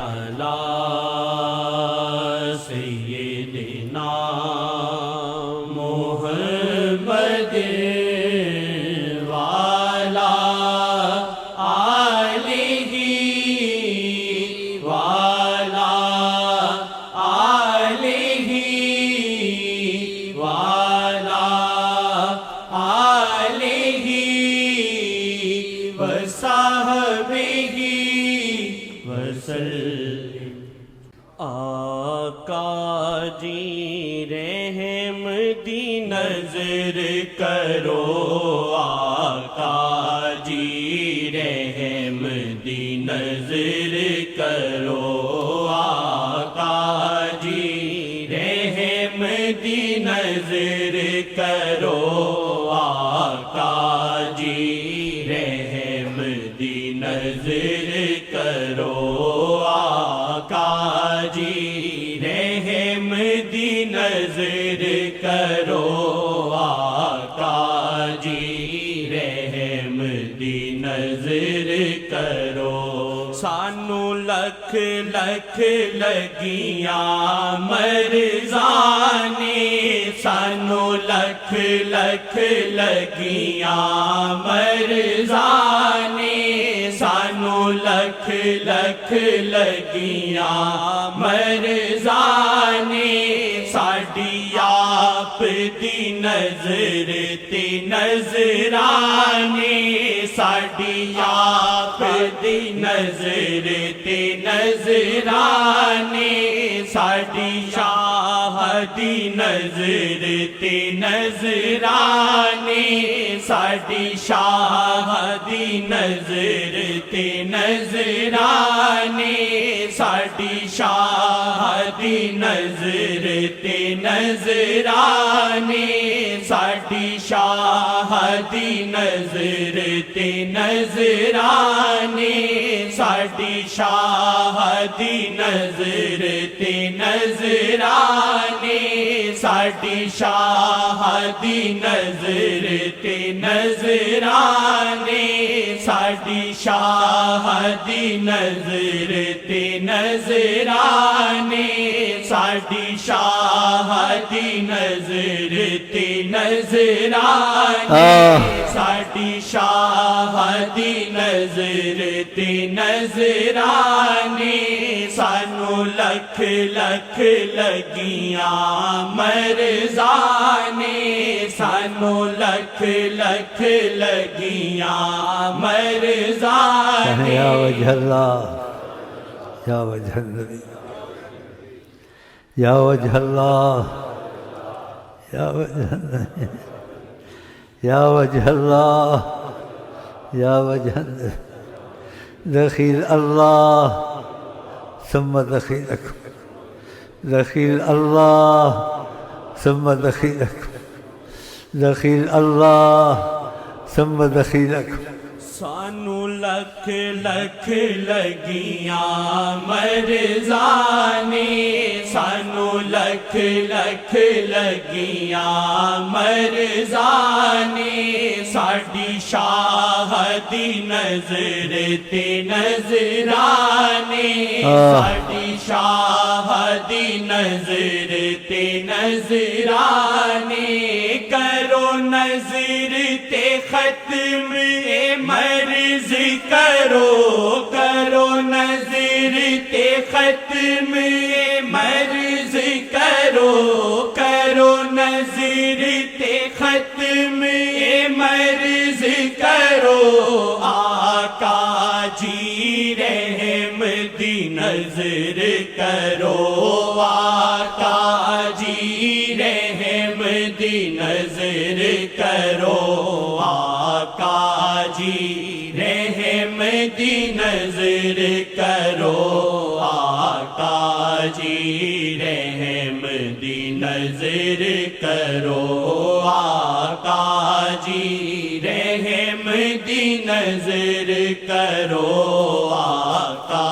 علی سیدنا محمد وعلی آلہ وعلی آلہ وعلی آلہ وصحبہ وسلم۔ آقا جی رحم دی نظر کرو، آقا جی رحم دی نظر کرو، آقا جی رحم دی نظر کرو، آقا جی رحم دی نظر کرو، آقا جی رحم دی نظر کرو، آقا جی رحم دی نظر کرو۔ سانو لکھ لکھ لگیاں مرزانے، سانو لکھ لکھ لگیاں مرزانے، سانو لکھ لکھ لگیاں مرزانے، ساڈی آپ دی نظر تے نظرانے، ساڈی آپ دی نظر تے نظرانے، ساڈی شاہ دی نظر تے نظرانے، ساڈی شاہ دی نظر تے نظرانے، ساڈی شاہ دی نظر تے نظرانے، ساڈی شاہ دی نظر تے نظرانے، ساڈی شاہ دی نظر تے نظرانے، ساڈی شاہ دی نظر تے نظرانے، ساڈی شاہ دی نظر تے نظرانے، ساڈی شاہ دی نظر تے نظرانے، ساڈی شاہ دی نظر تے نظرانے، سانو لکھ لکھ لگیاں مرزانے، سانو لکھ لکھ لگیاں مرزانے۔ یا وجہ اللہ، یا وجہ النبی، یا وجہ اللہ، یا وجہ النبی، یا وجہ اللہ، یا وجہ النبی، دخیل اللہ ثم دخیلکم، دخیل اللہ ثم دخیلکم، دخیل اللہ ثم دخیلکم۔ سانو لکھ لکھ لگیاں مرزانے، سانو لکھ لکھ لگیاں مرزانے، ساڈی شاہ دی نظر تے نظرانے، ساڈی شاہ دی نظر تے نظرانے، کرو نظر تے ختم مرض کرو، کرو نظر تے ختم مرض کرو، کرو نظر تے ختم مرض کرو، آقا جی رحم دی نظر کرو، آقا جی رحم دی نظر کرو، آقا جی رحم دی نظر کرو، آقا جی رحم دی نظر کرو، آقا جی رحم دی نظر کرو، آقا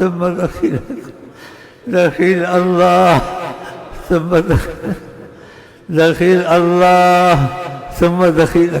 ثم دخل دخل الله ثم دخل الله ثم دخل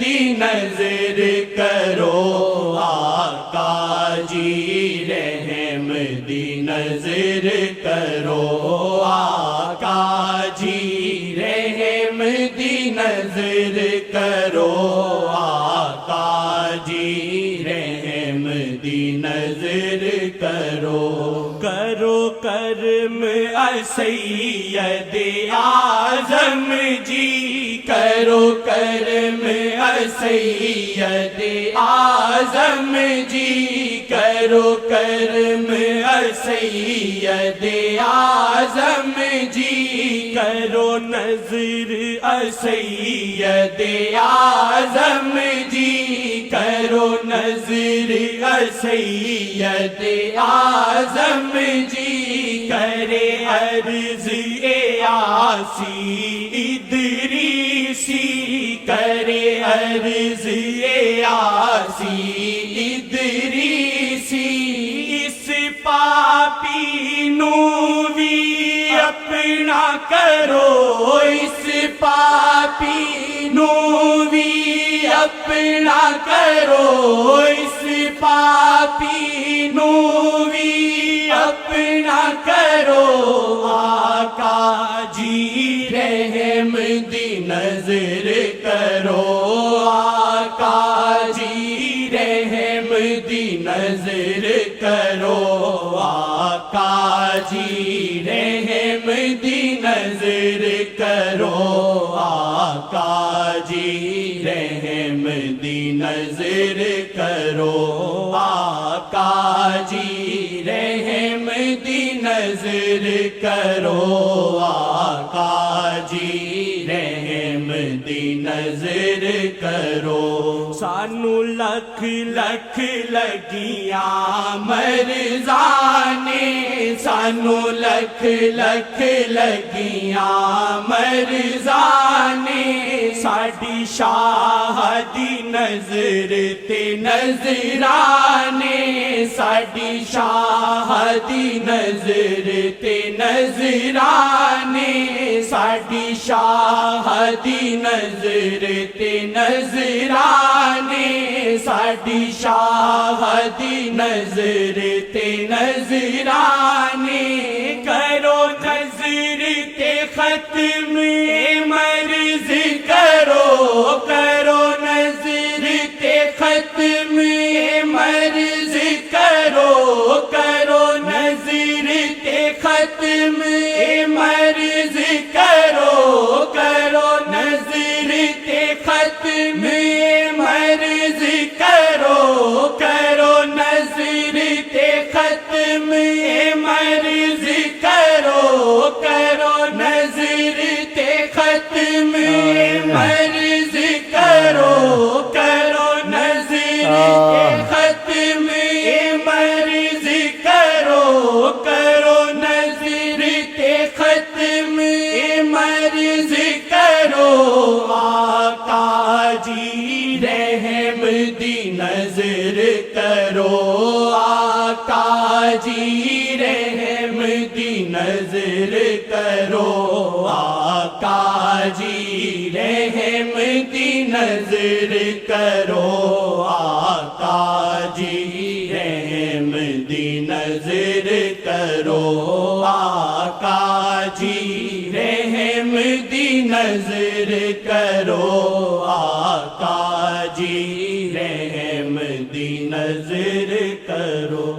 دی نظر کرو آقا جی رحم دی نظر کرو آقا جی رحم دی نظر کرو آقا جی رحم دی نظر کرو کرو کرم سید اعظم جی کرو کرم سید اعظم جی کرو کرم سید اعظم جی کرو نظر سید اعظم جی کرو نظر سید اعظم جی کرے عرض آسی ادریسی کرے عرض آسی ادریسی اس پاپی نو بھی اپنا کرو اس پاپی نو بھی اپنا کرو اس پاپی نو بھی اپنا کرو آقا جی رحم دی نظر کرو آقا جی رحم دی نظر کرو آقا جی رحم دی نظر کرو آقا جی رحم دی نظر کرو آقا جی رحم دی نظر کرو آقا جی رحم دی نظر کرو سانو لکھ لکھ لگیاں مرزانے سانو لکھ لکھ لگیاں مرزانے ساڈی شاہ دی نظر تے نظرانے ساڈی شاہ دی نظر تے نظرانے ساڈی شاہ دی نظر تے نظرانے ساڈی شاہ دی نظر تے نظرانے کرو نظر تے ختم مرض کرو کرو نظر تے ختم مرض کرو کرو نظر تے ختم مرض کرو کرو نظر تے ختم مرض کرو کرو نظر تے ختم مرض کرو کرو نظر تے ختم مرض کرو کرو نظر تے ختم مرض کرو کرو نظر تے ختم مرض کرو آقا جی رحم دی نظر کرو آقا جی رحم دی نظر کرو آقا جی رحم دی نظر کرو آقا جی رحم دی نظر کرو آقا جی رحم دی نظر کرو آقا جی رحم دی نظر کرو